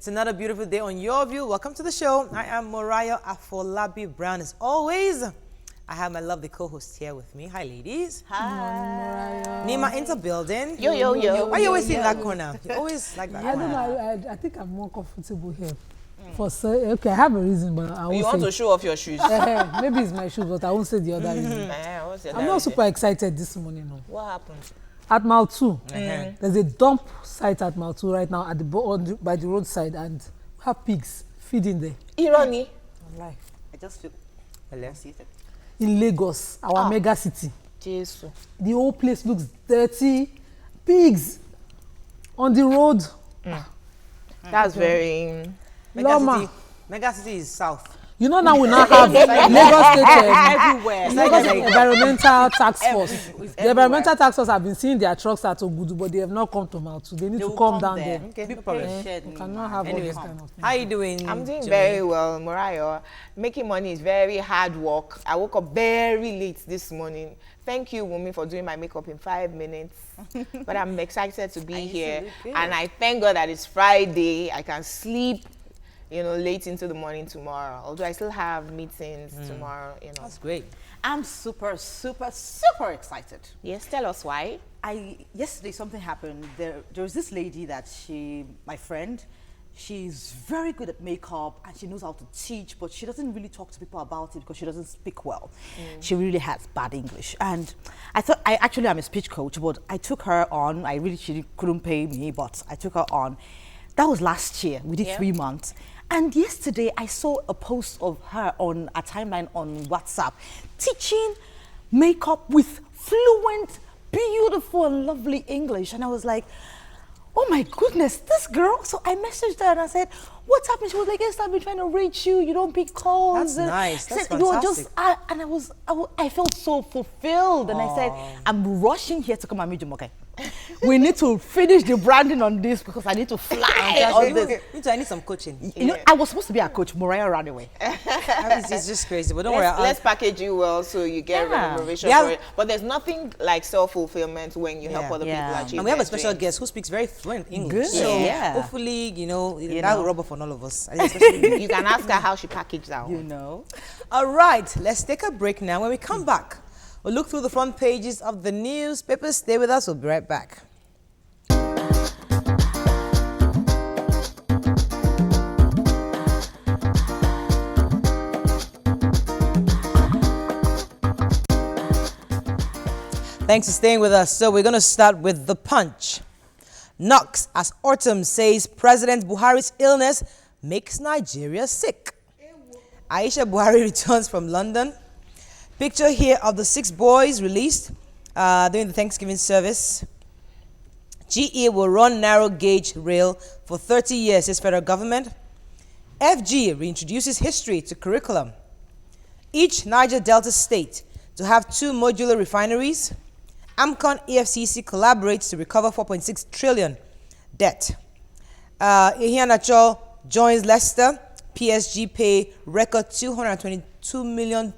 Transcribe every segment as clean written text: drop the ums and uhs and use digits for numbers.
It's another beautiful day on Your View. Welcome to the show. I am Morayo Afolabi Brown. As always, I have my lovely co-host here with me. Hi, ladies. Hi. Nima into building. Yo, yo, yo. Why you always in that corner? You always like that I corner. don't know. I think I'm more comfortable here. Okay, I have a reason, but I won't You say. want to show off your shoes? Maybe it's my shoes, but I won't say the other reason. What's the I'm other not reason? super excited this morning. No. What happened? At Mile 2, there's a dump site at Mile 2 right now at by the roadside, and we have pigs feeding there. Irony. Life. I just feel seated. In Lagos, our mega city. Jesus. The whole place looks dirty. Pigs on the road. That's very... Mega City is south. You know now we now have Lagos State Everywhere. Lagos Environmental Task Force. The Environmental Task Force have been seeing their trucks at Ogudu, but they have not come to Mile 2. They need to come down there. Okay, no Be problem. patient. We cannot have all this kind of thing. How you doing? I'm doing Jimmy? very well, Morayo. Making money is very hard work. I woke up very late this morning. Thank you, Wumi, for doing my makeup in 5 minutes. But I'm excited to be here. And I thank God that it's Friday. I can sleep, you know, late into the morning tomorrow. Although I still have meetings tomorrow, you know. That's great. I'm super excited. Yes, tell us why. Yesterday something happened. There was this lady that my friend, she's very good at makeup and she knows how to teach, but she doesn't really talk to people about it because she doesn't speak well. She really has bad English. And I thought, actually I'm a speech coach, but I took her on. She couldn't pay me, but I took her on. That was last year. We did 3 months. And yesterday, I saw a post of her on a timeline on WhatsApp, teaching makeup with fluent, beautiful, and lovely English. And I was like, oh my goodness, this girl. So I messaged her and I said, what's happening? She was like, yes, I've been trying to reach you. You don't pick calls. That's nice. That's said, you were just, fantastic. I felt so fulfilled. And I said, I'm rushing here to come and meet you, okay? We need to finish the branding on this because I need to fly on this. I need some coaching. You know, I was supposed to be a coach. Mariah ran away. It's just crazy, but don't worry. Let's package you well so you get remuneration for it. But there's nothing like self-fulfillment when you help other people achieve And we have a their special dreams. guest who speaks very fluent English. Good. So Yeah. hopefully, that will rub off on all of us. You can ask her how she packaged that one. You know. All right, let's take a break now. When we come back, we'll look through the front pages of the newspapers. Stay with us. We'll be right back. Thanks for staying with us. So we're going to start with The Punch. Knocks as Autumn says President Buhari's illness makes Nigeria sick. Aisha Buhari returns from London. Picture here of the 6 boys released during the Thanksgiving service. GE will run narrow gauge rail for 30 years, says federal government. FG reintroduces history to curriculum. Each Niger Delta state to have 2 modular refineries. AMCON EFCC collaborates to recover 4.6 trillion debt. Iheanacho joins Leicester. PSG pay record £222 million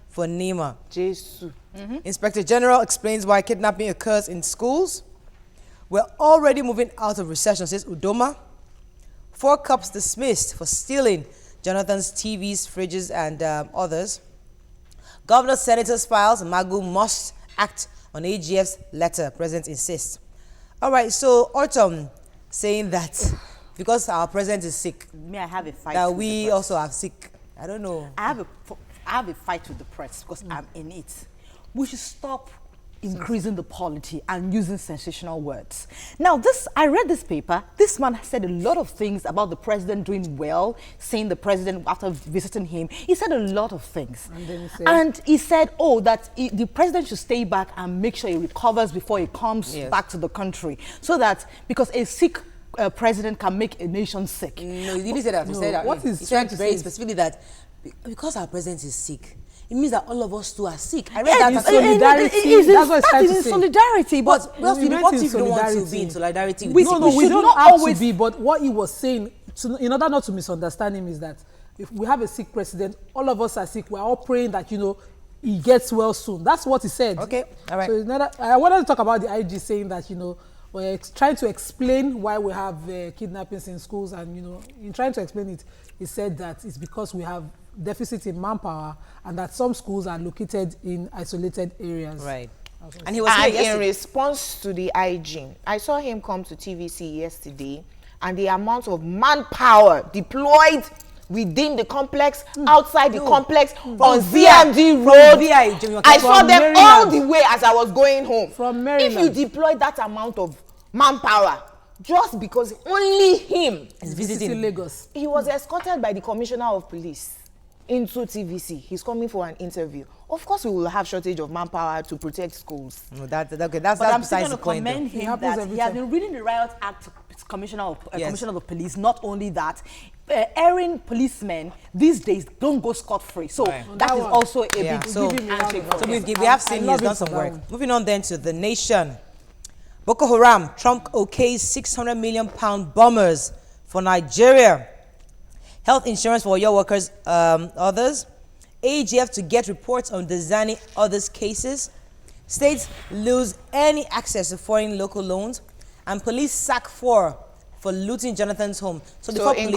for Neymar. Jesus. Inspector General explains why kidnapping occurs in schools. We're already moving out of recession, says Udoma. 4 cops dismissed for stealing Jonathan's TVs, fridges, and others. Governor Senators files, Magu must act on AGF's letter, President insists. All right, so Autumn saying that because our president is sick, Me, I have a fight. that with the we press. also are sick. I don't know. I have a fight with the press because I'm in it. We should stop increasing the polity and using sensational words. Now, I read this paper. This man said a lot of things about the president doing well, saying the president, after visiting him, he said a lot of things. And he said, that the president should stay back and make sure he recovers before he comes back to the country. So that, because a sick president can make a nation sick. No, he didn't say that. He said that. What he's He trying said to very say specifically that because our president is sick, it means that all of us too are sick. I read Yeah, that. it's solidarity. That's what it's trying to say. Solidarity, but What we if meant you don't want to solidarity. be in solidarity with We- sick No, people? we should don't not have always- to be, but what he was saying, in order not to misunderstand him, is that if we have a sick president, all of us are sick, we're all praying that, he gets well soon. That's what he said. Okay, all right. So I wanted to talk about the IG saying that, trying to explain why we have kidnappings in schools, and in trying to explain it, he said that it's because we have deficit in manpower and that some schools are located in isolated areas. Right. And he was here yesterday. In response to the IG, I saw him come to TVC yesterday, and the amount of manpower deployed within the complex, outside the complex, on ZMD Road. I saw them Maryland. All the way as I was going home. From Maryland. If you deploy that amount of manpower, just because only him is visiting Lagos, he was escorted by the commissioner of police into TVC. He's coming for an interview. Of course, we will have shortage of manpower to protect schools. No, that's but I'm besides still the going to point. commend him that he has been reading the Riot Act, Commissioner of the Police. Not only that, erring policemen these days don't go scot-free. So that is also a big So we have seen he's done some work. Moving on then to the nation. Boko Haram, Trump okays £600 million bombers for Nigeria. Health insurance for your workers, others. AGF to get reports on the Zani others cases. States lose any access to foreign local loans. And police sack 4 for looting Jonathan's home. So in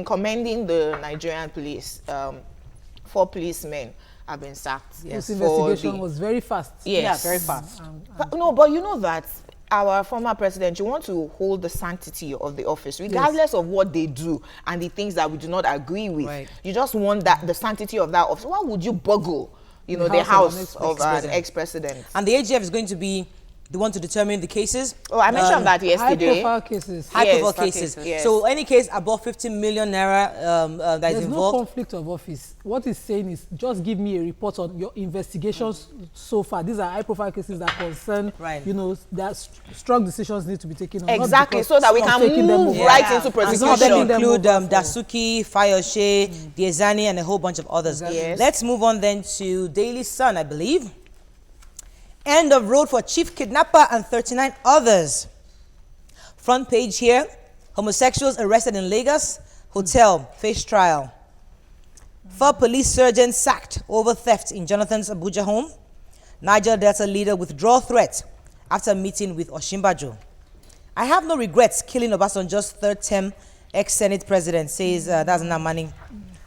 commending the Nigerian police, 4 policemen have been sacked. Yes, this investigation was very fast. Yes. Yeah, very fast. But you know that our former president, you want to hold the sanctity of the office, regardless of what they do and the things that we do not agree with. Right. You just want that the sanctity of that office. Why would you boggle, the house of an ex-president? And the AGF is going to be the one to determine the cases. Oh, I mentioned that yesterday. High-profile cases. High-profile cases. Yes. So any case above 50 million naira that is involved. There's no conflict of office. What he's saying is just give me a report on your investigations so far. These are high-profile cases that concern, that strong decisions need to be taken on. Exactly, so that we can move right into prosecution. Some of them include Dasuki, Fayoshe, Diezani, and a whole bunch of others. Yes. Let's move on then to Daily Sun, I believe. End of road for chief kidnapper and 39 others. Front page here. Homosexuals arrested in Lagos. Hotel face trial. 4 police sergeants sacked over theft in Jonathan's Abuja home. Niger Delta leader withdraw threat after meeting with Oshimbajo. I have no regrets killing Obasanjo's 3rd term ex-Senate president, says that's Namani.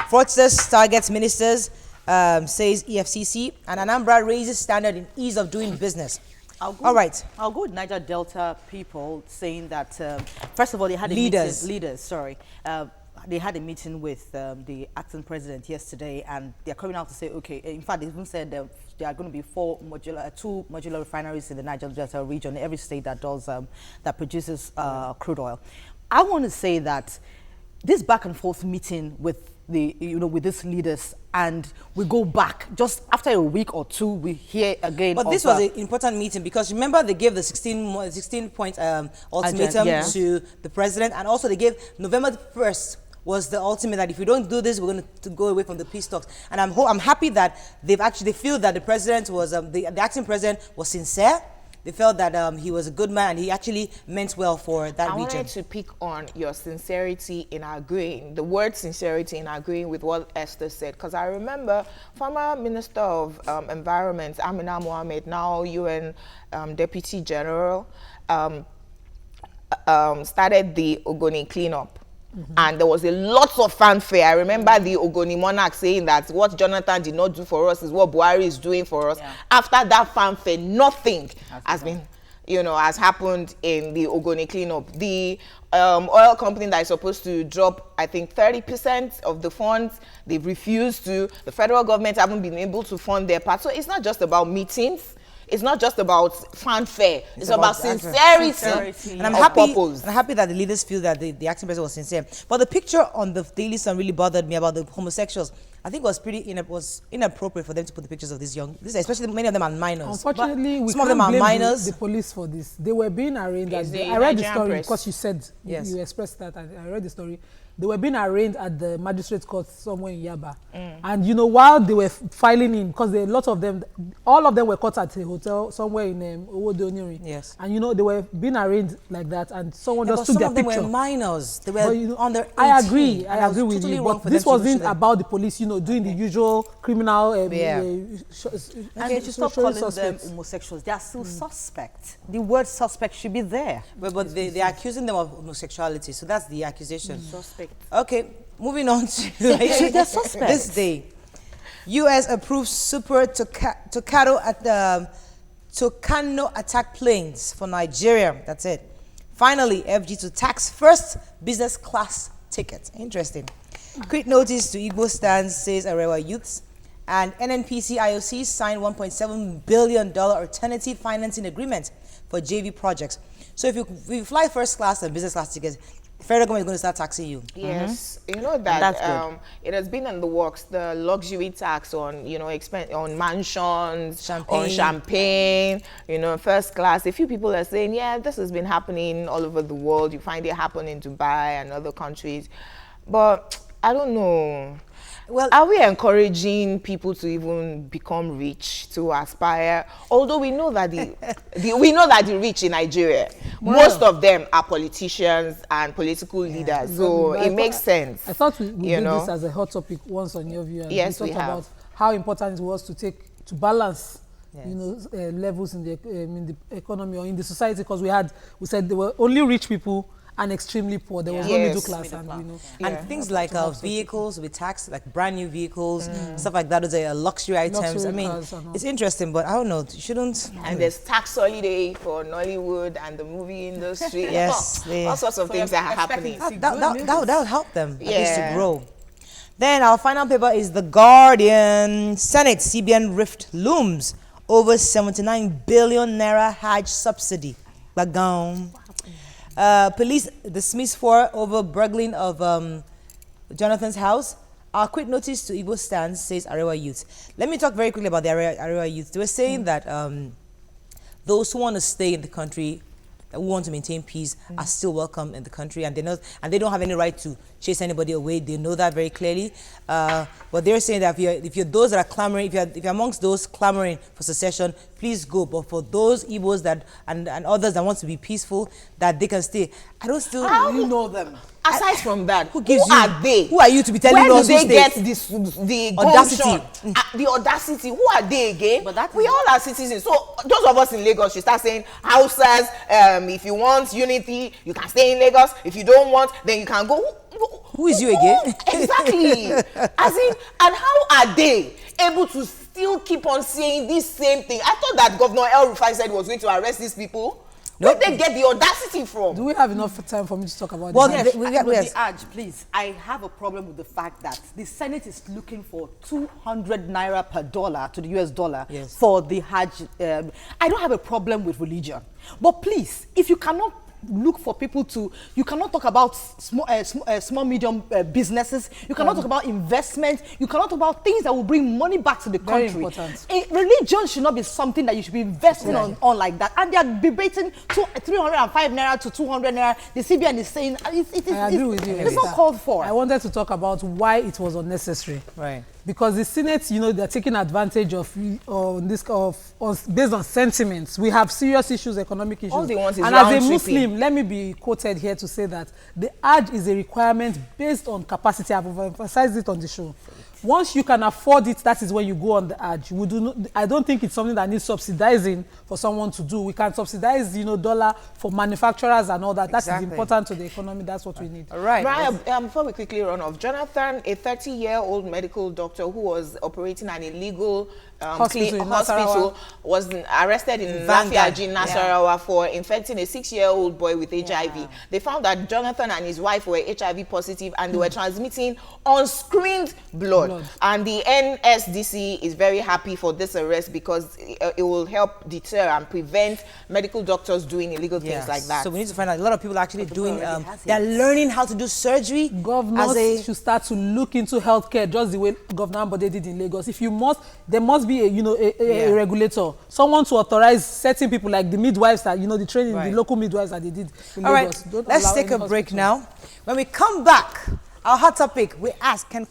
Fraudsters targets ministers, says EFCC, and Anambra raises standard in ease of doing business. All right. I'll go with Niger Delta people saying that, first of all, they had they had a meeting with the acting president yesterday, and they're coming out to say, okay, in fact, they even said there are going to be 2 modular refineries in the Niger Delta region, every state that does, that produces crude oil. I want to say that this back and forth meeting with with these leaders, and we go back just after a week or 2, we hear again. But this was an important meeting because remember they gave the 16-point ultimatum to the president, and also they gave November 1st was the ultimate that if we don't do this, we're going to go away from the peace talks. And I'm happy that they feel that the president was the acting president was sincere. They felt that he was a good man and he actually meant well for that region. I wanted to pick on your sincerity in agreeing, the word sincerity in agreeing with what Esther said. Because I remember former Minister of Environment, Amina Mohammed, now UN Deputy General, started the Ogoni cleanup. And there was a lot of fanfare. I remember the Ogoni monarch saying that what Jonathan did not do for us is what Buhari is doing for us. After that fanfare, nothing has happened in the Ogoni cleanup. The oil company that is supposed to drop, I think, 30% of the funds, they've refused to. The federal government haven't been able to fund their part. So it's not just about meetings. It's not just about fanfare. It's about sincerity. And I'm happy that the leaders feel that the acting president was sincere. But the picture on the Daily Sun really bothered me about the homosexuals. I think it was pretty inappropriate for them to put the pictures of these especially many of them are minors. Unfortunately, we some of them are minors. The police for this. They were being arraigned. I read the story because you said you expressed that. I read the story. they were being arraigned at the magistrate court somewhere in Yaba. And, you know, while they were filing in, because a lot of them, all of them were caught at a hotel somewhere in Owodoniori. Yes. And, you know, they were being arraigned like that, and someone just but took their some of them picture. were minors. They were But, you know, under 18. I agree with totally you, wrong but for this them to wasn't them. about the police, you know, doing the usual criminal And you should stop showing calling them suspects. homosexuals. They are still suspects. The word suspect should be there. But they're accusing them of homosexuality, so that's the accusation. Suspect. Okay, moving on to They're suspects. this day. U.S. approves Super Tucano attack planes for Nigeria. That's it. Finally, FG to tax first business class ticket. Interesting. Quick notice to Igbo stands, says Arewa Youths. And NNPC IOC signed $1.7 billion alternative financing agreement for JV projects. So if you fly first class and business class tickets, the federal government is going to start taxing you. Yes, you know that it has been in the works, the luxury tax on, you know, on mansions, on champagne, you know, first class. A few people are saying, yeah, this has been happening all over the world. You find it happen in Dubai and other countries. But I don't know. Well, are we encouraging people to even become rich, to aspire? Although we know that the rich in Nigeria, most of them are politicians and political leaders, so it makes sense. I thought we did this as a hot topic once on Your View. And yes, we talked about how important it was to balance, you know, levels in the economy or in the society, because we said there were only rich people and extremely poor. There was no middle class, and you know, and things like vehicles with tax, like brand new vehicles, stuff like that. Those are luxury items. I mean, it's interesting, but I don't know. You shouldn't. And there's tax holiday for Nollywood and the movie industry. Yes, all sorts of things that are happening. That would help them at least to grow. Then our final paper is The Guardian. Senate CBN rift looms over 79 billion naira hajj subsidy. Bagam. Police dismissed 4 over burgling of Jonathan's house. Our quick notice to Igbo stands, says Arewa Youth. Let me talk very quickly about the Arewa Youth. They were saying that those who want to stay in the country, who want to maintain peace, are still welcome in the country, and they don't have any right to chase anybody away. They know that very clearly. But they're saying that if you're those that are clamoring, if you're amongst those clamoring for secession, please go. But for those Igbos and others that want to be peaceful, that they can stay. I don't still. How you know them? Aside from that, who are they? Who are you to be telling Where us do who they get stays? the audacity? The audacity. Who are they again? But we all are citizens. So those of us in Lagos should start saying, Hausas, if you want unity, you can stay in Lagos. If you don't want, then you can go. Who is you again? Exactly. As in, and how are they able to still keep on saying this same thing? I thought that Governor El Rufai said he was going to arrest these people. Where did they get the audacity from? Do we have enough time for me to talk about well, this? The AUG, please. I have a problem with the fact that the Senate is looking for 200 naira per dollar to the US dollar for the Hajj. I don't have a problem with religion. But please, if you cannot look for people to, you cannot talk about small medium businesses, you cannot talk about investment, you cannot talk about things that will bring money back to the country. Very important. Religion should not be something that you should be investing on like that. And they are debating 305 naira to 200 naira. The CBN is saying I agree with you. It's not called for. I wanted to talk about why it was unnecessary. Right. Because the Senate, you know, they're taking advantage of based on sentiments. We have serious issues, economic issues. All they want is and as a Muslim, let me be quoted here to say that the Hajj is a requirement based on capacity. I've emphasized it on the show. Once you can afford it, that is when you go on the Hajj. I don't think it's something that needs subsidizing for someone to do. We can subsidize, you know, dollar for manufacturers and all that. That is important to the economy. That's what we need. All right. Right. Before we quickly run off, Jonathan, a 30-year-old medical doctor who was operating an illegal hospital, was arrested in Lafiaji, Nasarawa for infecting a 6-year-old boy with HIV. They found that Jonathan and his wife were HIV positive, and they were transmitting unscreened blood. And the NSDC is very happy for this arrest because it will help deter and prevent medical doctors doing illegal things like that. So we need to find out. A lot of people are actually doing, they're learning how to do surgery. Governors should start to look into healthcare just the way Governor Ambode did in Lagos. If you must, there must be a regulator, someone to authorize certain people like the midwives that, you know, the training, the local midwives that they did in Lagos. All right, let's take a break now. When we come back, Our hot topic, we ask, what can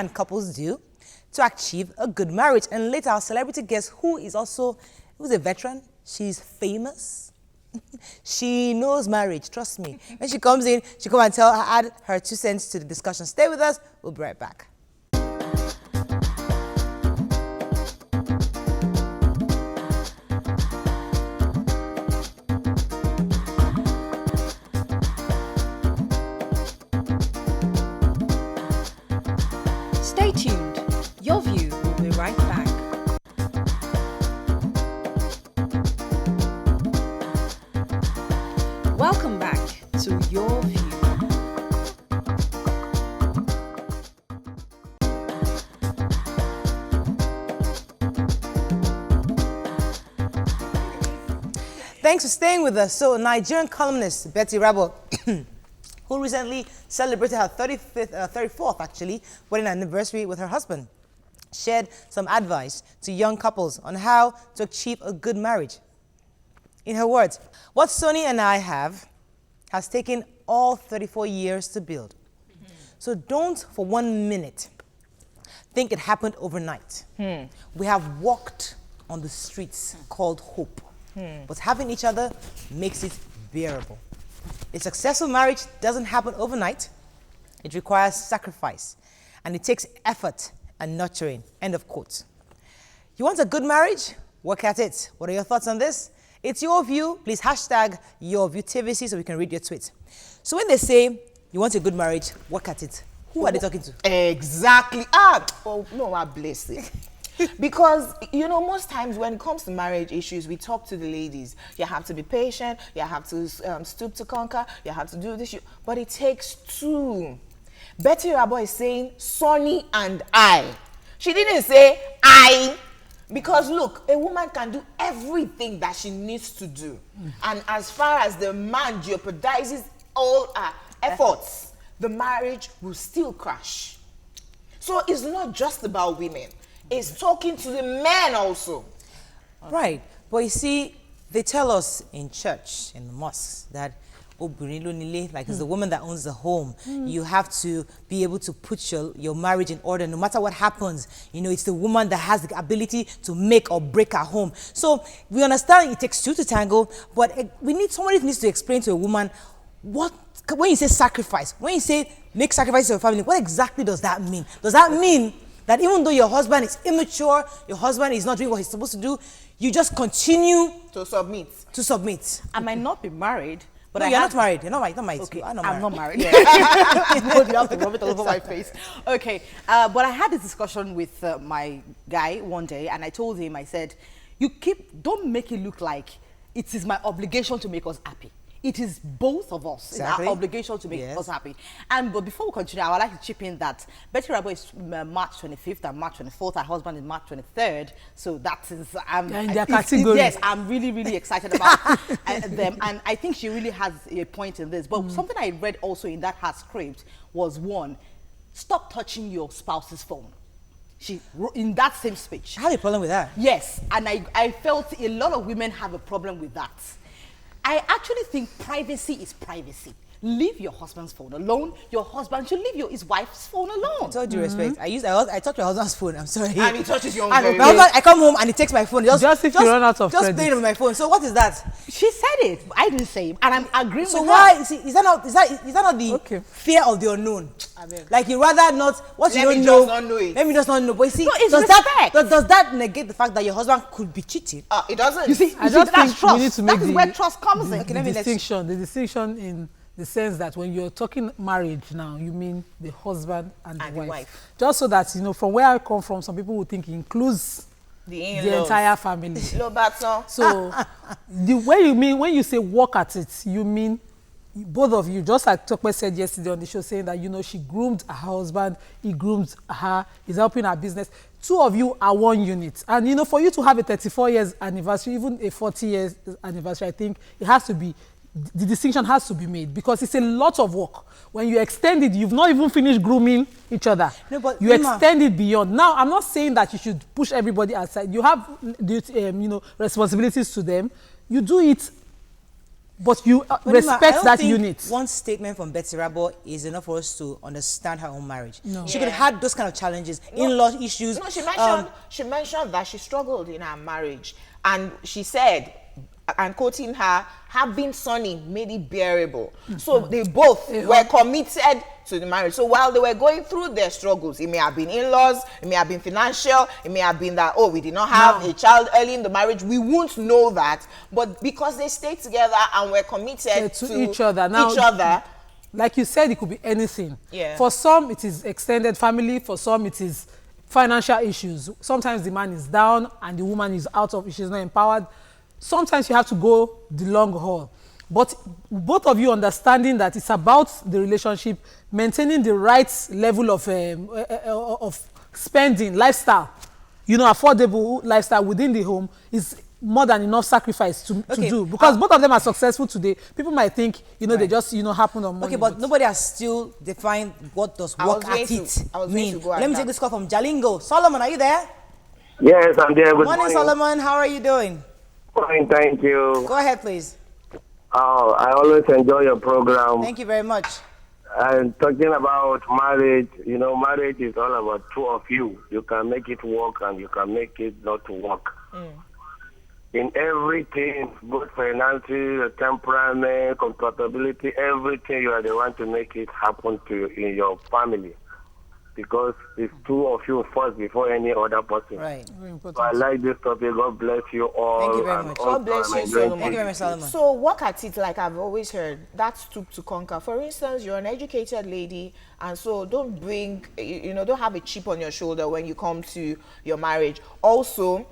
couples do to achieve a good marriage? And later, our celebrity guest, who's a veteran, she's famous, she knows marriage, trust me. When she comes in, she come and add her 2 cents to the discussion. Stay with us, we'll be right back. Stay tuned. Your View will be right back. Welcome back to Your View. Thanks for staying with us. So, Nigerian columnist Betty Rabo, who recently celebrated her 34th actually, wedding anniversary with her husband, shared some advice to young couples on how to achieve a good marriage. In her words, what Sonny and I have has taken all 34 years to build. So don't for 1 minute think it happened overnight. We have walked on the streets called hope, but having each other makes it bearable. A successful marriage doesn't happen overnight. It requires sacrifice, and it takes effort and nurturing. End of quote. You want a good marriage? Work at it. What are your thoughts on this? It's Your View. Please hashtag Your View TVC so we can read your tweets. So when they say you want a good marriage, work at it. Who are they talking to? Exactly. Oh, no, I bless it. Because, you know, most times when it comes to marriage issues, we talk to the ladies. You have to be patient. You have to stoop to conquer. You have to do this. But it takes two. Betty Rabo is saying Sonny and I. She didn't say I. Because look, a woman can do everything that she needs to do. And as far as the man jeopardizes all her efforts, the marriage will still crash. So it's not just about women. It's talking to the men also. Right. But you see, they tell us in church, in the mosques, that like it's the woman that owns the home. You have to be able to put your marriage in order no matter what happens. You know, it's the woman that has the ability to make or break her home. So we understand it takes two to tango, but somebody needs to explain to a woman when you say sacrifice, when you say make sacrifices for your family, what exactly does that mean? Does that mean that even though your husband is immature, your husband is not doing what he's supposed to do, you just continue to submit? To submit. I might not be married, but no, you're not married. You're not married. Okay, I'm not married. Yeah. You have to rub it all over my face. Okay, but I had this discussion with my guy one day, and I told him, I said, don't make it look like it is my obligation to make us happy. It is both of us. Exactly. It's our obligation to make us happy. But before we continue, I would like to chip in that Betty Rabo is March 25th and March 24th. Her husband is March 23rd. So that is... in their category. Yes, I'm really, really excited about them. And I think she really has a point in this. But something I read also in that her script was, one, stop touching your spouse's phone. She in that same speech. I have a problem with that. Yes, and I felt a lot of women have a problem with that. I actually think privacy is privacy. Leave your husband's phone alone. Your husband should leave his wife's phone alone. With all due respect, I touch my husband's phone. I'm sorry. And he touches your own. And my husband, I come home and he takes my phone. Just if you run out of credit. playing with my phone. So what is that? She said it. I didn't say it, and I'm agreeing with her. So why is that not the fear of the unknown? Like you rather not what you don't know. Let me just not know. But you see, does that negate the fact that your husband could be cheating? It doesn't. You see, I just think trust. we need to make that is where trust comes in. the distinction in the sense that when you're talking marriage now, you mean the husband and the wife. Just so that, you know, from where I come from, some people would think it includes the entire family. So when you say work at it, you mean both of you, just like Tokwe said yesterday on the show, saying that, you know, she groomed her husband, he groomed her, he's helping her business. Two of you are one unit. And, you know, for you to have a 34 years anniversary, even a 40 years anniversary, I think it has to be, the distinction has to be made, because it's a lot of work. When you extend it, you've not even finished grooming each other. No, but you extend it beyond. Now, I'm not saying that you should push everybody aside. You have responsibilities to them. You do it but you But Nima, I respect don't that think unit. one statement from Betty Rabo is enough for us to understand her own marriage. No. She could have had those kind of challenges, in-law issues. No, she mentioned that she struggled in her marriage, and she said, and quoting her, having Sonny made it bearable. So they both were committed to the marriage. So while they were going through their struggles, it may have been in-laws, it may have been financial, it may have been that, oh, we did not have a child early in the marriage. We won't know that. But because they stayed together and were committed to each other. Now, like you said, it could be anything. Yeah. For some, it is extended family. For some, it is financial issues. Sometimes the man is down and the woman is out of, she's not empowered. Sometimes you have to go the long haul. But both of you understanding that it's about the relationship, maintaining the right level of spending, lifestyle, you know, affordable lifestyle within the home is more than enough sacrifice to do. Because both of them are successful today. People might think, you know, they just, you know, happen on money. Okay, but nobody has still defined what does work at it mean. Let me take this call from Jalingo. Solomon, are you there? Yes, I'm there. Good Morning, Solomon. How are you doing? Fine, thank you. Go ahead, please. I always enjoy your program. Thank you very much. And talking about marriage, you know, marriage is all about two of you. You can make it work and you can make it not work. In everything, both financial, temperament, compatibility, everything, you are the one to make it happen to you in your family. Because it's two of you first before any other person. Right. So I like this topic. God bless you all. Thank you very much. God bless you, Solomon. Thank you very much, Solomon. So work at it, like I've always heard. That's stoop to conquer. For instance, you're an educated lady, and so don't bring, you know, don't have a chip on your shoulder when you come to your marriage. Also,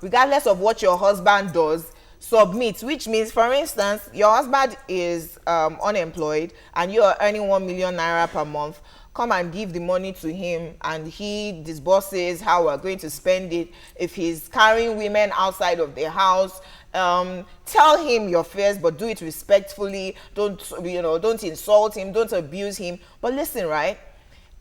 regardless of what your husband does, submit, which means, for instance, your husband is unemployed and you are earning 1 million naira per month. Come and give the money to him and he disburses how we're going to spend it. If he's carrying women outside of the house, tell him your fears, but do it respectfully. Don't insult him, don't abuse him. But listen, right?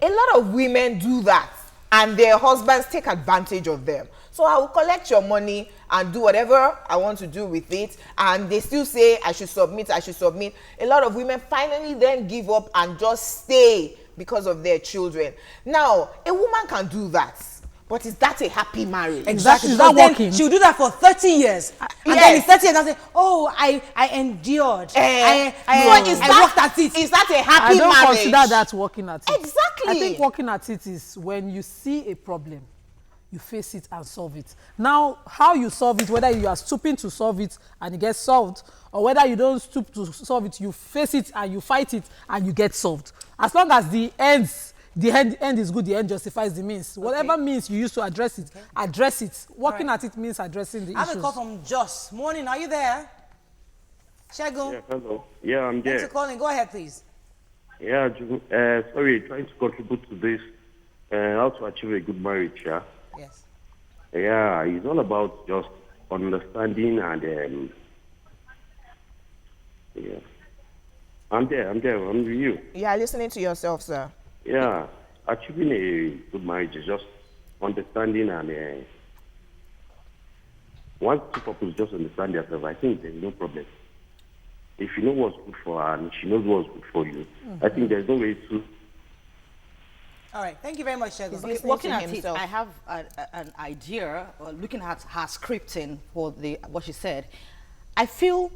A lot of women do that and their husbands take advantage of them. So I will collect your money and do whatever I want to do with it. And they still say, I should submit, I should submit. A lot of women finally then give up and just stay because of their children. Now, a woman can do that. But is that a happy marriage? Exactly. Is that working? She'll do that for 30 years. And then in 30 years, I'll say, oh, I endured. I worked at it. Is that a happy marriage? I don't consider that working at it. Exactly. I think working at it is when you see a problem, you face it and solve it. Now, how you solve it, whether you are stooping to solve it and it gets solved, or whether you don't stoop to solve it, you face it and you fight it and you get solved. As long as the end is good, the end justifies the means. Whatever means you use to address it, address it. Working at it means addressing the issues. I have a call from Joss. Morning, are you there? Shagun? Yeah, hello. Yeah, I'm there. Thanks for calling. Go ahead, please. Yeah, sorry, trying to contribute to this, how to achieve a good marriage, yeah? Yes. Yeah, it's all about just understanding and, yeah. I'm there, I'm with you. You are listening to yourself, sir. Yeah, achieving a good marriage is just understanding and once two couples just understand themselves, I think there's no problem. If you know what's good for her and she knows what's good for you, I think there's no way to. All right, thank you very much, Shagun. Okay, Working at it, I have an idea, looking at her scripting for what she said. I feel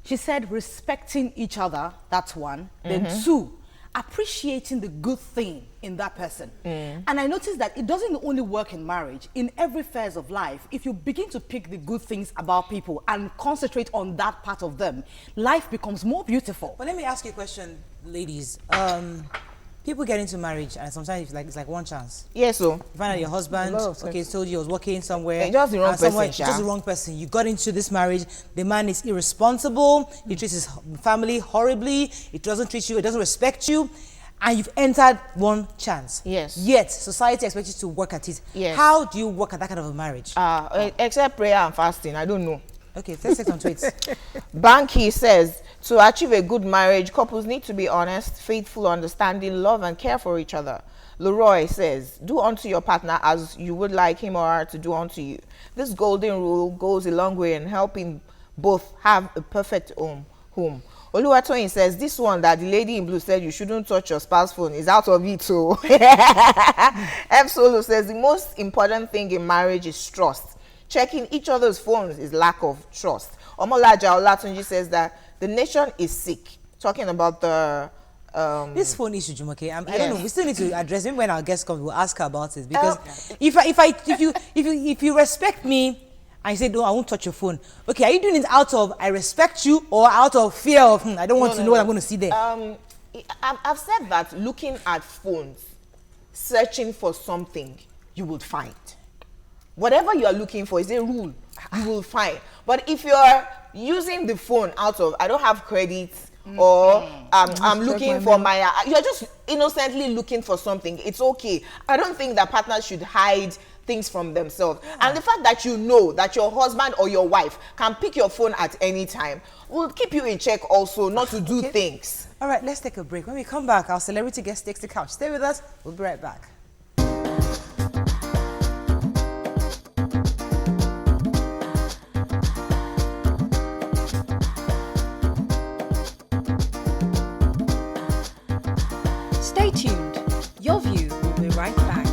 she said respecting each other, that's one. Then two, appreciating the good thing in that person. And I noticed that it doesn't only work in marriage. In every phase of life, if you begin to pick the good things about people and concentrate on that part of them, life becomes more beautiful. But let me ask you a question, ladies. People get into marriage and sometimes it's like one chance. Yes, so. You find out your husband, told you he was working somewhere. Just the wrong person, just the wrong person. You got into this marriage, the man is irresponsible, he treats his family horribly, it doesn't treat you, it doesn't respect you, and you've entered one chance. Yes. Yet, society expects you to work at it. Yes. How do you work at that kind of a marriage? Except prayer and fasting, I don't know. Okay, 30 seconds on tweets. Banky says, to achieve a good marriage, couples need to be honest, faithful, understanding, love, and care for each other. Leroy says, do unto your partner as you would like him or her to do unto you. This golden rule goes a long way in helping both have a perfect home. Oluwatoyin says, this one that the lady in blue said you shouldn't touch your spouse's phone is out of it. So F Solo says the most important thing in marriage is trust. Checking each other's phones is lack of trust. Omolaja Olatunji says that the nation is sick. Talking about the this phone issue, Jumoke, I don't know. We still need to address it. When our guest comes, we'll ask her about it, because if you respect me, I say, no, I won't touch your phone. Okay, are you doing it out of I respect you, or out of fear of I don't want to know what I'm going to see there? I've said that looking at phones, searching for something, you will find. Whatever you are looking for is a rule, you will find. But if you're using the phone out of I don't have credit, or I'm looking for you're just innocently looking for something, it's okay. I don't think that partners should hide things from themselves. And the fact that you know that your husband or your wife can pick your phone at any time will keep you in check also not to do things. All right, let's take a break. When we come back, our celebrity guest takes the couch. Stay with us. We'll be right back. Stay tuned. Your View will be right back.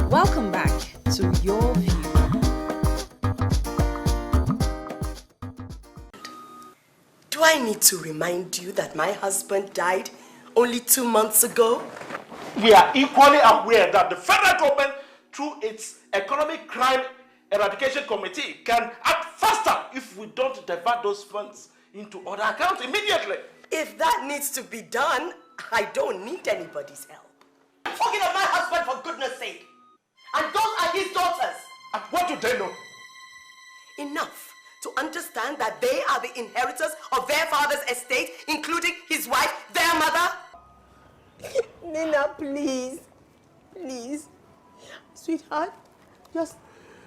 Welcome back to Your View. Do I need to remind you that my husband died only 2 months ago? We are equally aware that the federal government, through its Economic Crime Eradication Committee, can act faster if we don't divert those funds into other accounts immediately. If that needs to be done, I don't need anybody's help. I'm talking of my husband, for goodness sake. And those are his daughters. And what do they know? Enough to understand that they are the inheritors of their father's estate, including his wife, their mother. Nina, please. Please. Sweetheart, just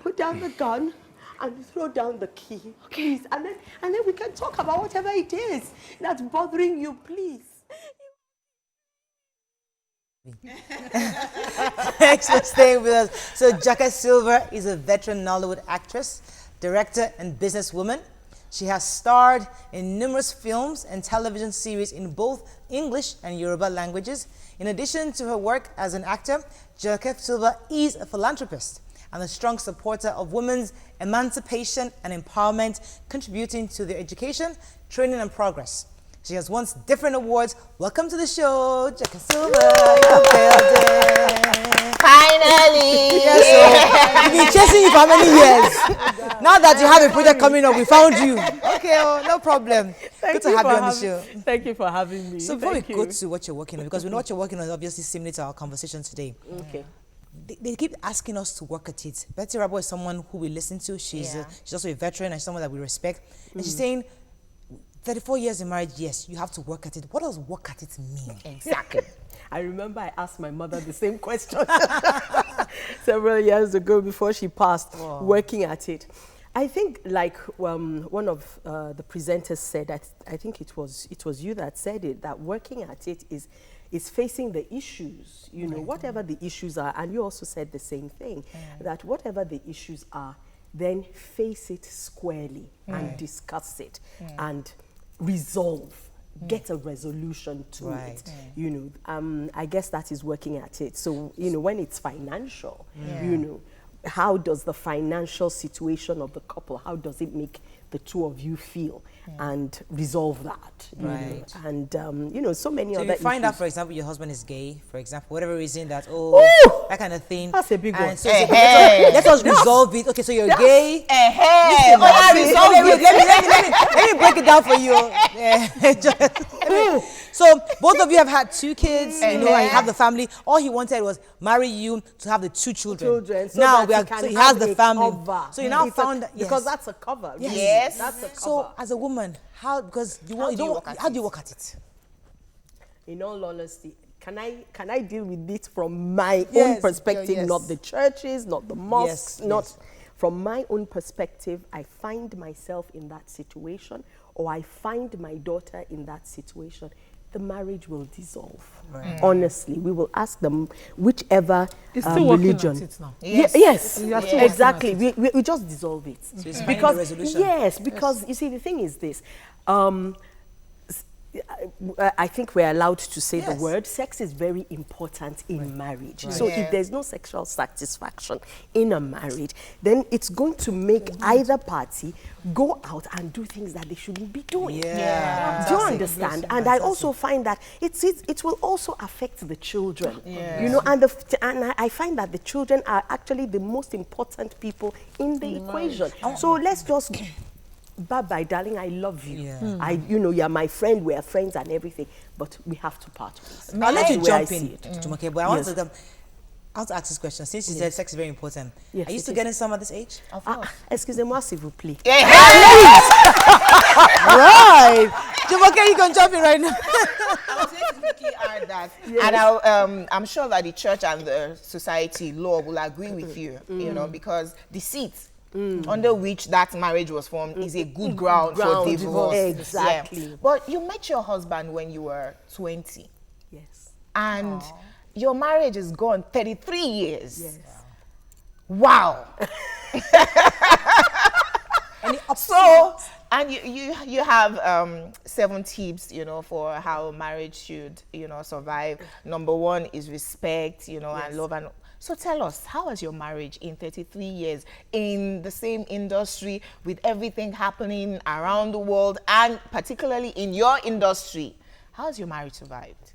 put down the gun and throw down the key, please. And then we can talk about whatever it is that's bothering you, please. Thanks for staying with us. So Jaka Silva is a veteran Nollywood actress, director, and businesswoman. She has starred in numerous films and television series in both English and Yoruba languages. In addition to her work as an actor, Jaka Silva is a philanthropist and a strong supporter of women's emancipation and empowerment, contributing to their education, training, and progress. She has won different awards. Welcome to the show, Jaka Silva. Finally! Yes, so we've been chasing you for many years. Now that you have a project coming up, we found you. Okay, no problem. Good to have you on the show. Thank you for having me. So before we go to what you're working on, because we know what you're working on is obviously similar to our conversation today. Okay. They keep asking us to work at it. Betty Rabo is someone who we listen to. She's also a veteran and someone that we respect. And she's saying, 34 years in marriage, yes, you have to work at it. What does work at it mean? Exactly. I remember I asked my mother the same question several years ago before she passed, working at it. I think, like one of the presenters said, I think it was you that said it, that working at it is facing the issues, you know, whatever the issues are. And you also said the same thing, that whatever the issues are, then face it squarely and discuss it and resolve, get a resolution to it. You know, I guess that is working at it. So, you know, when it's financial, you know, how does the financial situation of the couple, how does it make the two of you feel and resolve that? You know? And, you know, so many other issues. So you find out, for example, your husband is gay, for example, whatever reason that, that kind of thing. That's a big one. So let us resolve it. Okay, so you're gay. Listen, let me break it down for you. So both of you have had 2 kids, you know, and you have the family. All he wanted was marry you to have the 2 children. So now so he has the family. Cover. So you now found that, because that's a cover. Yes. That's a cover. So as a woman, how do you work at it? In all honesty, can I deal with it from my own perspective, not the churches, not the mosques, from my own perspective? I find myself in that situation, or I find my daughter in that situation. the marriage will dissolve. Honestly, we will ask them whichever religion. Working at it now. Yes, exactly. We just dissolve it. So it's because resolution. Yes, because you see, the thing is this. I think we're allowed to say the word. Sex is very important in marriage. So if there's no sexual satisfaction in a marriage, then it's going to make either party go out and do things that they shouldn't be doing. Do you understand? And I also find that it will also affect the children. You know, and I find that the children are actually the most important people in the equation. So let's just bye-bye, darling, I love you. You know, you're my friend, we're friends and everything, but we have to part ways. I'll let you jump in, Jumoke, but I want to ask this question. Since you said sex is very important, are you still getting some at this age? Excusez-moi, s'il vous plaît. Right. Jumoke, you can jump in right now. I was going to quickly add that, and I'm sure that the church and the society law will agree with you, you know, because the seats under which that marriage was formed is a good ground for divorce. Exactly. But you met your husband when you were 20. Yes. And your marriage is gone 33 years. Yes. Wow. So, and you have 7 tips, you know, for how marriage should, you know, survive. Number 1 is respect, you know, and love. And so tell us, how was your marriage in 33 years in the same industry with everything happening around the world and particularly in your industry? How has your marriage survived?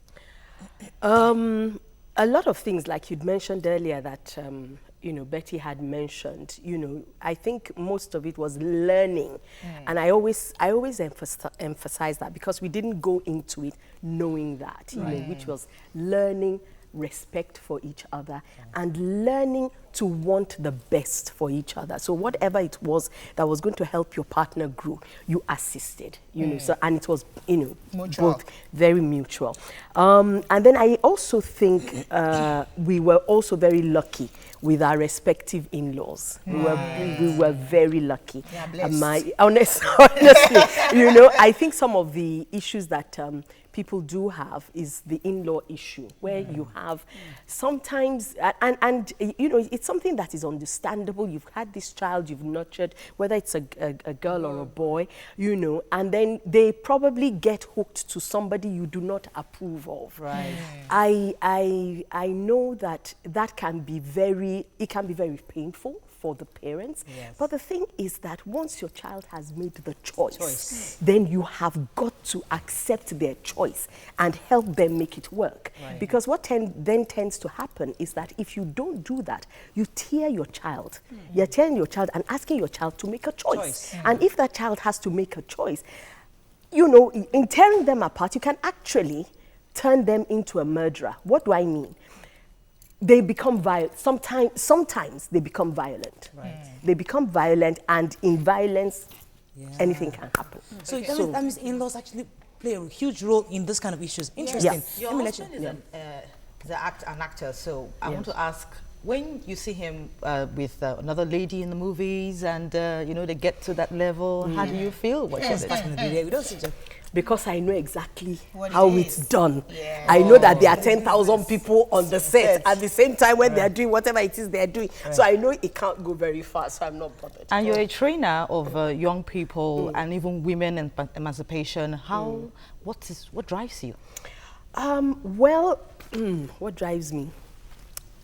A lot of things, like you'd mentioned earlier that, you know, Betty had mentioned, you know, I think most of it was learning. And I always emphasize that because we didn't go into it knowing that, you know, which was learning respect for each other and learning to want the best for each other. So whatever it was that was going to help your partner grow, you assisted, you know, so, and it was, you know, mutual. Both very mutual. And then I also think we were also very lucky with our respective in-laws. We were very lucky. Honestly, you know, I think some of the issues that people do have is the in-law issue, where you have sometimes, and you know, it's something that is understandable. You've had this child, you've nurtured, whether it's a girl or a boy, you know, and then they probably get hooked to somebody you do not approve of. Right. I know that can be very painful for the parents. Yes. But the thing is that once your child has made the choice, then you have got to accept their choice and help them make it work. Right. Because what then tends to happen is that if you don't do that, you tear your child. You're tearing your child and asking your child to make a choice. And if that child has to make a choice, you know, in tearing them apart, you can actually turn them into a murderer. What do I mean? They become violent. Sometimes they become violent. Right. They become violent, and in violence, anything can happen. So that means in-laws actually play a huge role in this kind of issues. Interesting. Yes. Your husband is an actor, so I want to ask, when you see him with another lady in the movies and, you know, they get to that level, how do you feel? We don't see Jeff. Because I know exactly how it's done. Yeah. I know that there are 10,000 people on the set at the same time when they are doing whatever it is they are doing. So I know it can't go very fast, so I'm not bothered. And you're a trainer of young people and even women and emancipation. What drives you? Well, what drives me?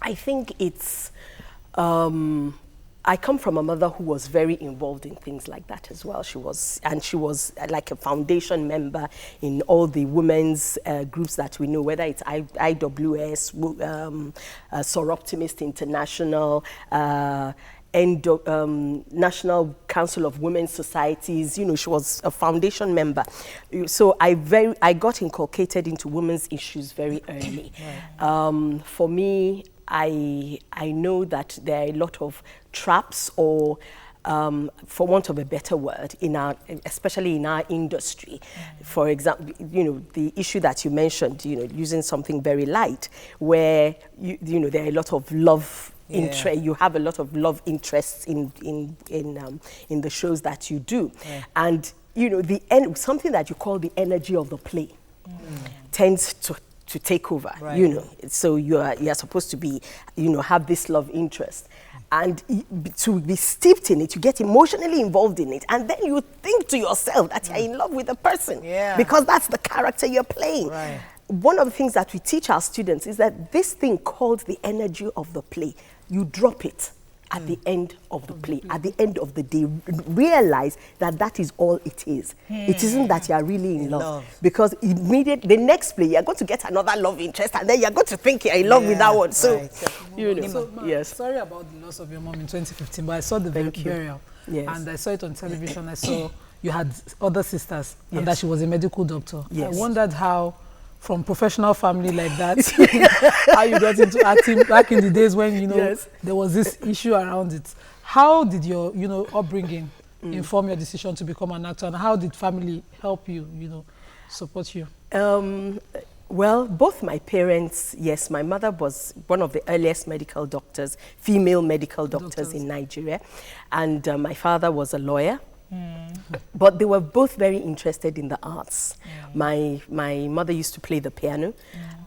I think it's... I come from a mother who was very involved in things like that as well. She was like a foundation member in all the women's groups that we know, whether it's IWS, Soroptimist International, National Council of Women's Societies. You know, she was a foundation member. So I got inculcated into women's issues very early. For me, I know that there are a lot of traps, or for want of a better word, especially in our industry. For example, you know, the issue that you mentioned, you know, using something very light, where you know, there are a lot of love interest. You have a lot of love interests in the shows that you do, and you know, something that you call the energy of the play. tends to take over, Right. you know. So you're supposed to be, you know, have this love interest. And to be steeped in it, you get emotionally involved in it, and then you think to yourself that you're in love with the person, because that's the character you're playing. Right. One of the things that we teach our students is that this thing called the energy of the play, you drop it at the end of the play, at the end of the day. Realize that that is all it is. It isn't that you're really in love. Because immediately, the next play, you're going to get another love interest, and then you're going to think you're in love with that one. So, you know, So, yes. Sorry about the loss of your mom in 2015, but I saw the burial. Yes. And I saw it on television. I saw you had other sisters, and that she was a medical doctor. Yes. I wondered how, from professional family like that, how you got into acting back in the days when, you know, there was this issue around it. How did your, you know, upbringing inform your decision to become an actor, and how did family help you, you know, support you? Well, both my parents, yes, my mother was one of the earliest medical doctors, female medical doctors in Nigeria, and my father was a lawyer. But they were both very interested in the arts. My mother used to play the piano,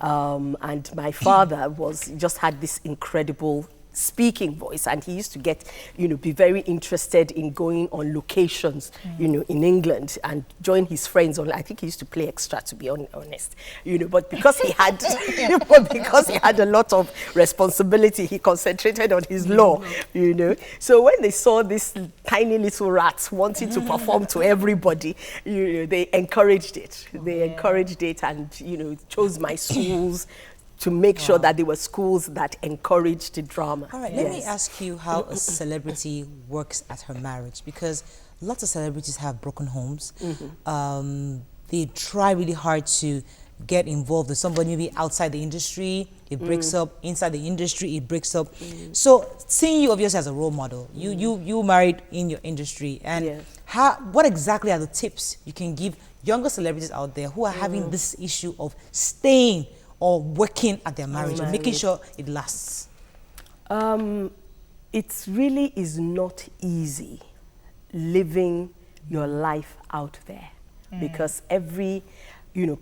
and my father just had this incredible speaking voice, and he used to get, you know, be very interested in going on locations, you know, in England, and join his friends on. I think he used to play extra, to be honest, you know. But because he had, a lot of responsibility, he concentrated on his law, you know. So when they saw this tiny little rats wanting to perform to everybody, you know, they encouraged it. They encouraged it, and, you know, chose my schools to make sure that there were schools that encouraged the drama. All right, let me ask you how a celebrity works at her marriage, because lots of celebrities have broken homes. They try really hard to get involved with somebody maybe outside the industry, it breaks up. Inside the industry, it breaks up. So seeing you obviously as a role model, you married in your industry, and what exactly are the tips you can give younger celebrities out there who are having this issue of staying or working at their marriage and making sure it lasts? It really is not easy living your life out there, because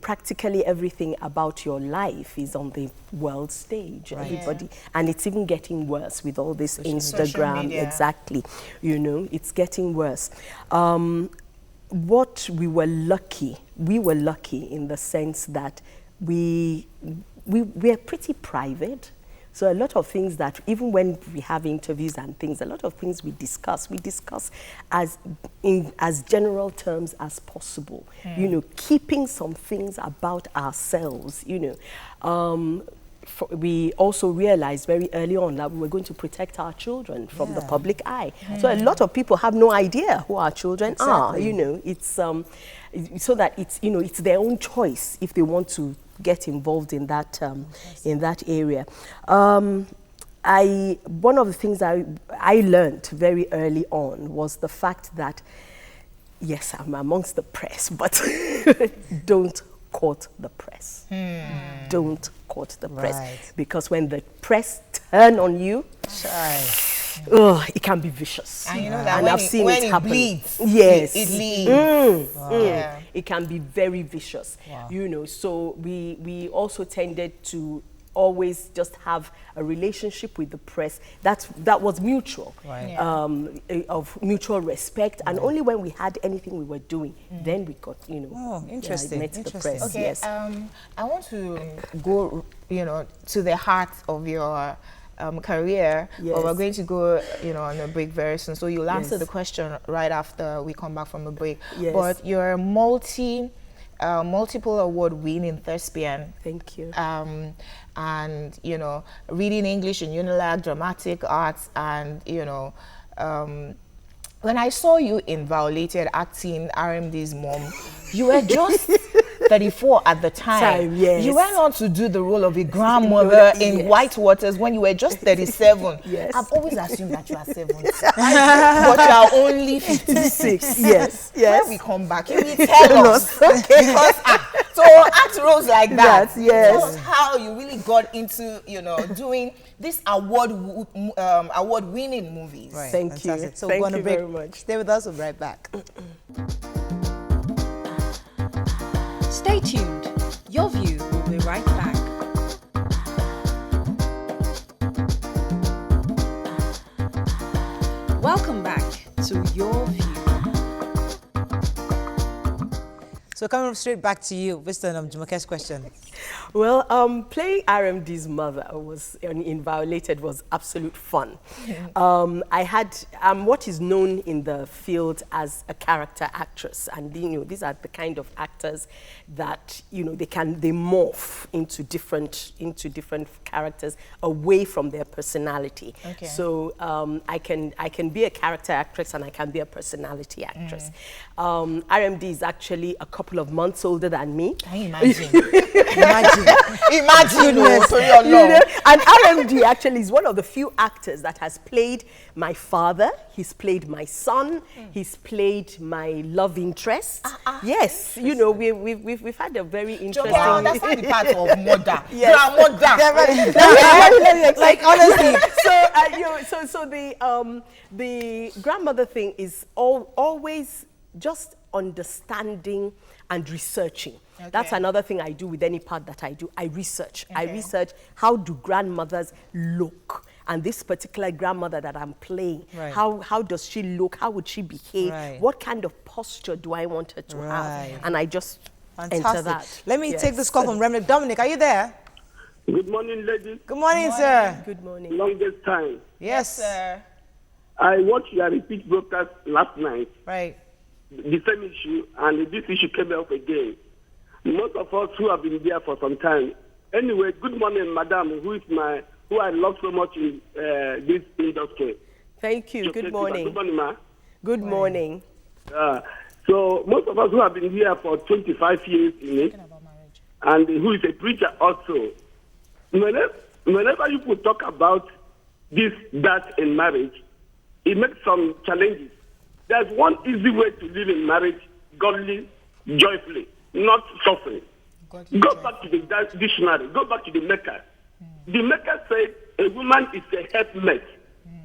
practically everything about your life is on the world stage. Everybody, and it's even getting worse with all this Instagram. Exactly, you know, it's getting worse. What we were lucky in the sense that we are pretty private. So a lot of things that, even when we have interviews and things, a lot of things we discuss as general terms as possible. You know, keeping some things about ourselves, you know. We also realized very early on that we were going to protect our children from the public eye. So a lot of people have no idea who our children are, you know. It's so that it's, you know, it's their own choice if they want to get involved in that area. One of the things I learned very early on was the fact that, yes, I'm amongst the press, but don't court the press. Don't court the press, because when the press turn on you, it can be vicious. And you know that and I've seen when it it happen. bleeds, yes, it leaves. It can be very vicious. You know, so we also tended to always just have a relationship with the press that was mutual, of mutual respect, and only when we had anything we were doing, then we got, you know, interesting. the press. Okay, yes. I want to go, you know, to the heart of your career, but we're going to go, you know, on a break very soon. So you'll answer the question right after we come back from the break. But you're a multiple award-winning thespian. Thank you. And, you know, reading English in Unilag, dramatic arts, and, you know, when I saw you in Violated acting RMD's mom, you were just 34 at the time. You went on to do the role of a grandmother in White Waters when you were just 37. I've always assumed that you are 70, but you are only 56. When we come back, you will tell us. Because, so act roles like that. Tell us how you really got into, you know, doing this award-winning movies. Thank you. So we're going to break. Very much. Stay with us. We'll be right back. Stay tuned. Welcome back to Your View. So coming straight back to you, Mr. Jumoke's question. Well, playing RMD's mother was in Violated was absolute fun. I had what is known in the field as a character actress, and these are the kind of actors that they morph into different characters away from their personality. Okay. So I can be a character actress and I can be a personality actress. RMD is actually a couple of months older than me. Can you imagine? Imagine. And RMD actually is one of the few actors that has played my father, he's played my son, he's played my love interest. Yes, we've had a very interesting... Wow, that's not the part of mother. Yes. Like, honestly. So the grandmother thing is always just understanding and researching. Okay. That's another thing I do with any part that I do. I research. Okay. I research, how do grandmothers look? And this particular grandmother that I'm playing, how does she look? How would she behave? What kind of posture do I want her to have? And I just enter that. Let me take this call from Remnant. Dominic, are you there? Good morning, ladies. Good morning, sir. Good morning. Longest time. Yes, sir. I watched your repeat broadcast last night. Right. The same issue, and this issue came up again. Most of us who have been there for some time. Anyway, good morning, madam, who I love so much in this industry. Thank you. Good morning. Good morning, ma. Good morning. So most of us who have been here for 25 years in it, and who is a preacher also, whenever you could talk about this, that in marriage, it makes some challenges. There's one easy way to live in marriage, godly, joyfully, not suffering. Go back to the dictionary. Go back to the maker. The maker said a woman is a helpmate,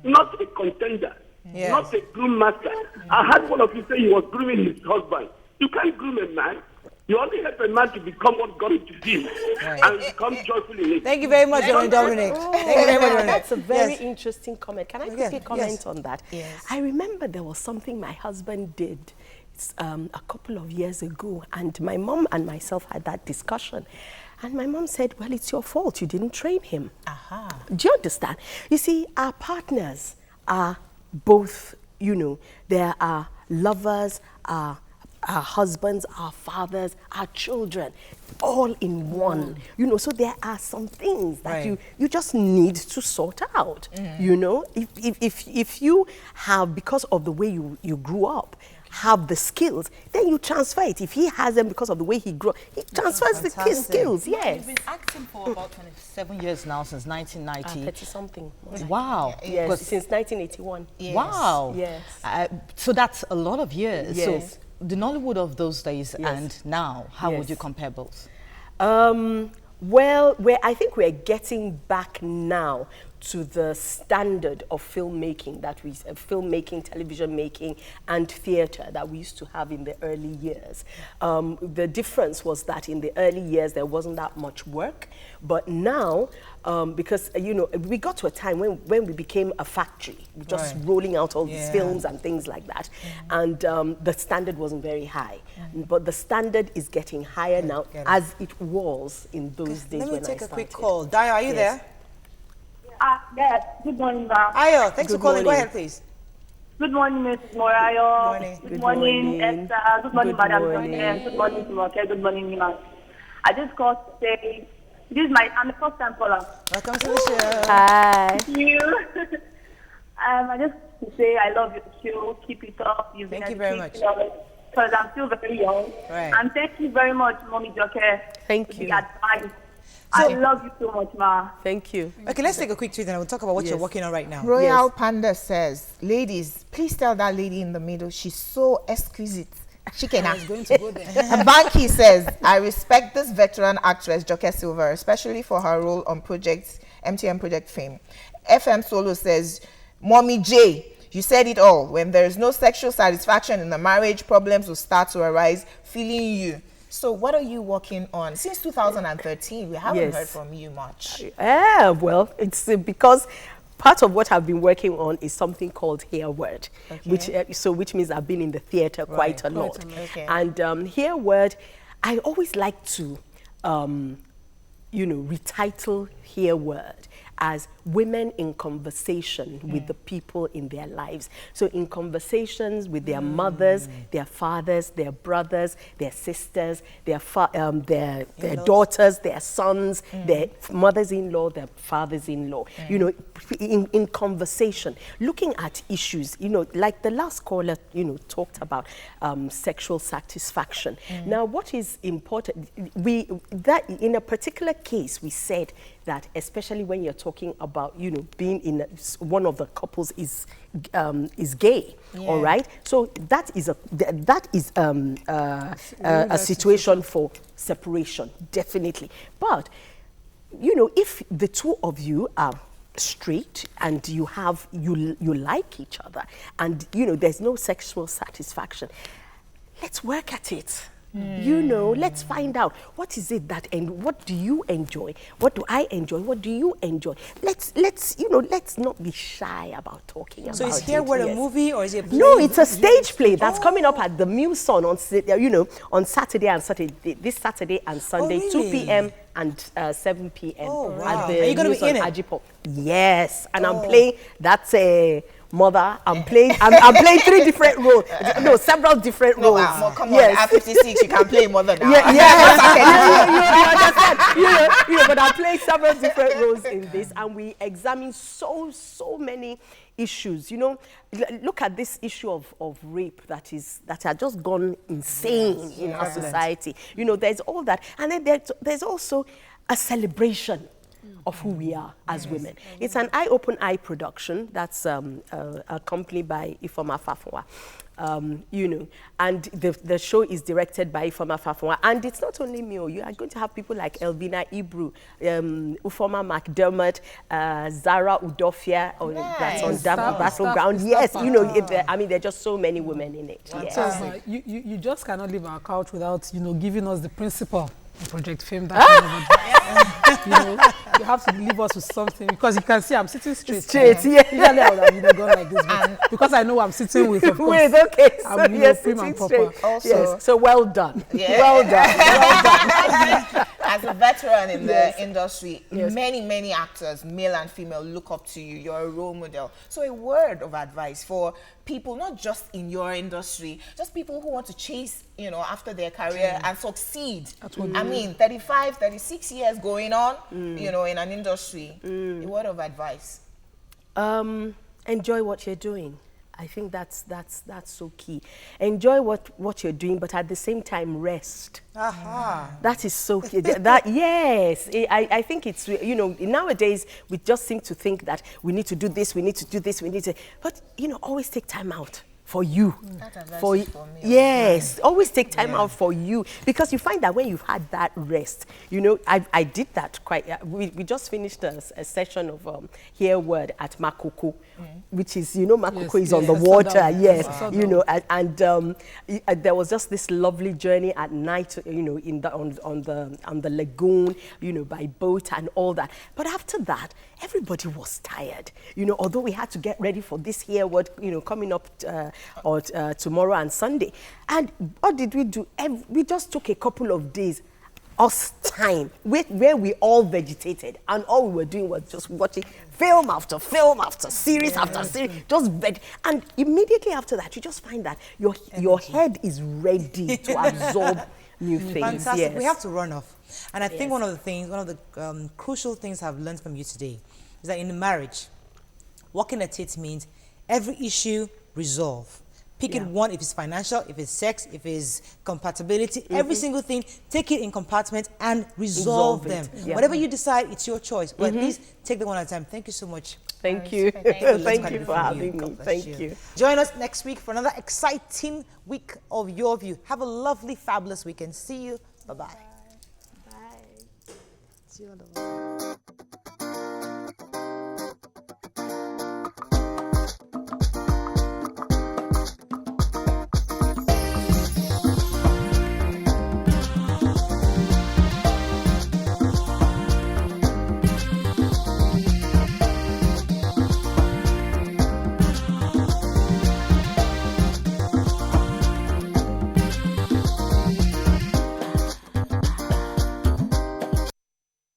not a contender, not a groom master. I heard one of you say he was grooming his husband. You can't groom a man. You only help a man to become what God is to be and become joyful in it. Thank you very much, Dominic. Thank you very much. That's a very interesting comment. Can I quickly comment on that? Yes. I remember there was something my husband did a couple of years ago, and my mom and myself had that discussion. And my mom said, well, it's your fault. You didn't train him. Do you understand? You see, our partners are both, there are lovers, our husbands, our fathers, our children, all in one. So there are some things that you just need to sort out. If you have, because of the way you grew up, have the skills, then you transfer it. If he has them because of the way he grew, he transfers his skills. Yes. You've been acting for about 27 years now, since 1990. 30-something. Wow. Yes, since 1981. Yes. Wow. Yes. So that's a lot of years. Yes. So the Nollywood of those days and now, how would you compare both? Well, I think we're getting back now to the standard of filmmaking filmmaking, television making, and theater that we used to have in the early years. The difference was that in the early years there wasn't that much work, but now, because we got to a time when we became a factory, just rolling out all these films and things like that, and the standard wasn't very high. But the standard is getting higher now, as it was in those days when I started. Let me take a quick call. Dio, are you there? Yes. Good morning, ma'am. Ayo, thanks for calling. Go ahead, please. Good morning, Ms. Morayo. Good morning, Esther. Good morning, Madam President. Good morning, Timoke. Good morning, Nima. I just called to say, I'm a first-time caller. Welcome to the show. Hi. Thank you. I just to say I love your show. Keep it up. Thank you very much. Because I'm still very young. Right. And thank you very much, Mommy Joke. Thank you. The advice. I love you so much, Ma. Thank you. Okay, let's take a quick tweet and we'll talk about what you're working on right now. Royal Panda says, ladies, please tell that lady in the middle, she's so exquisite. She can I was going to go there. Banky says, I respect this veteran actress, Joke Silva, especially for her role on MTN Project Fame. FM Solo says, Mommy J, you said it all. When there is no sexual satisfaction in the marriage, problems will start to arise. Feeling you. So what are you working on? Since 2013, we haven't heard from you much. Well, it's because part of what I've been working on is something called Hear Word, which means I've been in the theater quite a lot. Okay. And Hear Word, I always like to, retitle Hear Word as women in conversation with the people in their lives. So in conversations with their mothers, their fathers, their brothers, their sisters, their daughters, their sons, their mothers-in-law, their fathers-in-law. You know, in conversation, looking at issues, like the last caller, talked about sexual satisfaction. Now, what is important, that in a particular case, we said that especially when you're talking about, being in one of the couples is gay, all right? So that is a situation for separation, definitely. But, if the two of you are straight and you like each other and, there's no sexual satisfaction, let's work at it. Let's find out what is it that, and what do you enjoy? What do I enjoy? What do you enjoy? Let's not be shy about talking about it. So is Hear Word a movie or is it a play? No, it's a stage play that's coming up at the Muson on Saturday and Saturday, this Saturday and Sunday, really? 2 p.m. and 7 p.m. Wow. at the Are you going to be in it? Ajipo. Yes, and I'm playing, that's a mother. I'm playing 3 different roles. No, several different roles. Come on, at 56, you can play mother now. You understand? But I'm playing several different roles in this, and we examine so many issues. Look at this issue of rape that had just gone insane in our society. There's all that, and then there's also a celebration of who we are as women. It's an Open Eye production that's accompanied by Ifoma Fafuwa. And the show is directed by Ifoma Fafuwa. And it's not only me, you are going to have people like Elvina Ibru, Ufoma McDermott, Zara Udofia, that's on Battleground. Yes, there are just so many women in it. So, you just cannot leave our couch without, giving us the principle. Project Fame, you have to leave us with something, because you can see I'm sitting straight. Usually I would have gone like this, but because I know I'm sitting with, of course. I'm prim and proper. Also, so well done. Well done. As a veteran in the industry, many actors, male and female, look up to you. You're a role model. So a word of advice for people, not just in your industry, just people who want to chase, after their career and succeed. I mean, 35, 36 years going on, in an industry. A word of advice. Enjoy what you're doing. I think that's so key. Enjoy what you're doing, but at the same time, rest. That is so key. Yes, I think it's, nowadays we just seem to think that we need to do this, but always take time out for you. For me. Yes, always take time out for you, because you find that when you've had that rest, I did that quite. We just finished a session of Hear Word at Makoko, which is Makoko is on the water. And there was just this lovely journey at night, on the lagoon, by boat and all that. But after that, everybody was tired. Although we had to get ready for this Hear Word, coming up tomorrow and Sunday. And what did we do? We just took a couple of days, time, where we all vegetated, and all we were doing was just watching film after film after series after series, and immediately after that, you just find that your head is ready to absorb new things. Fantastic. Yes. We have to run off. And I think one of the crucial things I've learned from you today is that in a marriage, walking at it means every issue resolve. Pick it one, if it's financial, if it's sex, if it's compatibility, every single thing, take it in compartments and resolve them. Whatever you decide, it's your choice. But at least take them one at a time. Thank you so much. Thank you. Thank you for having me. Thank you. Join us next week for another exciting week of Your View. Have a lovely, fabulous weekend. See you. Bye-bye. Bye. See you on the